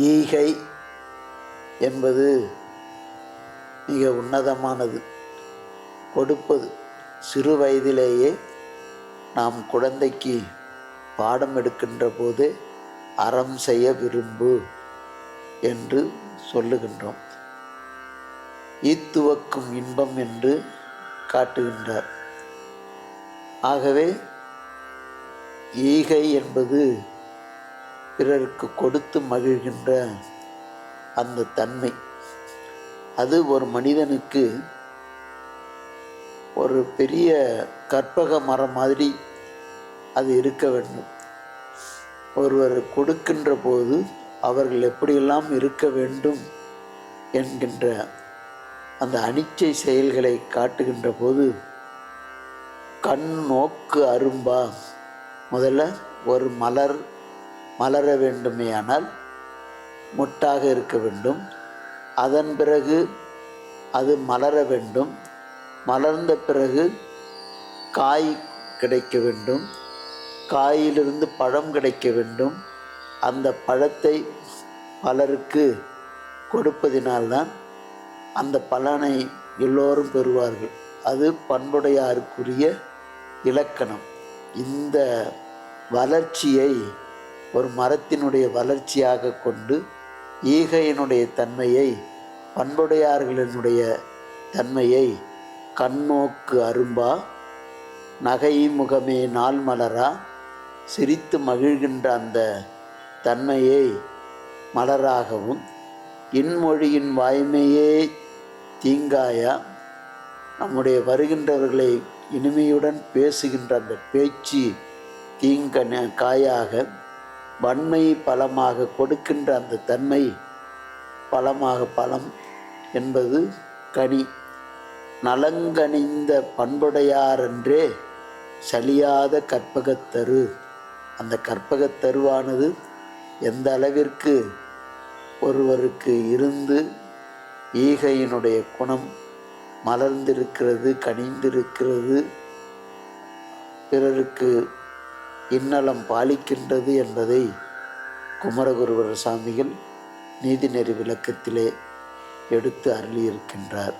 ஈகை என்பது மிக உன்னதமானது. கொடுப்பது. சிறு வயதிலேயே நாம் குழந்தைக்கு பாடம் எடுக்கின்ற போது அறம் செய்ய விரும்பு என்று சொல்லுகின்றோம். ஈத்துவக்கும் இன்பம் என்று காட்டுகின்றார். ஆகவே ஈகை என்பது பிறருக்கு கொடுத்து மகிழ்கின்ற அந்த தன்மை. அது ஒரு மனிதனுக்கு ஒரு பெரிய கற்பக மரம் மாதிரி அது இருக்க வேண்டும். ஒருவர் கொடுக்கின்ற போது அவர்கள் எப்படியெல்லாம் இருக்க வேண்டும் என்கின்ற அந்த அனிச்சை செயல்களை காட்டுகின்ற போது கண் நோக்கு அரும்பா. முதல்ல ஒரு மலர வேண்டுமேயானால் மொட்டாக இருக்க வேண்டும். அதன் பிறகு அது மலர வேண்டும். மலர்ந்த பிறகு காய் கிடைக்க வேண்டும். காயிலிருந்து பழம் கிடைக்க வேண்டும். அந்த பழத்தை பலருக்கு கொடுப்பதினால்தான் அந்த பலனை எல்லோரும் பெறுவார்கள். அது பண்புடையாருக்குரிய இலக்கணம். இந்த வளர்ச்சியை ஒரு மரத்தினுடைய வளர்ச்சியாக கொண்டு ஈகையினுடைய தன்மையை, பண்புடையார்களினுடைய தன்மையை கண்ணோக்கு அரும்பா நகை முகமே நாள் மலரா சிரித்து மகிழ்கின்ற அந்த தன்மையை மலராகவும், இன்மொழியின் வாய்மையே தீங்காயா நம்முடைய வருகின்றவர்களை இனிமையுடன் பேசுகின்ற அந்த பேச்சு காயாக, வன்மை பலமாக கொடுக்கின்ற அந்த தன்மை பலமாக, பலம் என்பது கனி. நலங்கணிந்த பண்புடையாரென்றே சலியாத கற்பகத்தரு. அந்த கற்பகத்தருவானது எந்த அளவிற்கு ஒருவருக்கு இருந்து ஈகையினுடைய குணம் மலர்ந்திருக்கிறது, கனிந்திருக்கிறது, பிறருக்கு இன்னலம் பாலிக்கின்றது என்பதை குமரகுருபர சாமிகள் நீதிநெறி விளக்கத்திலே எடுத்து அருளியிருக்கின்றார்.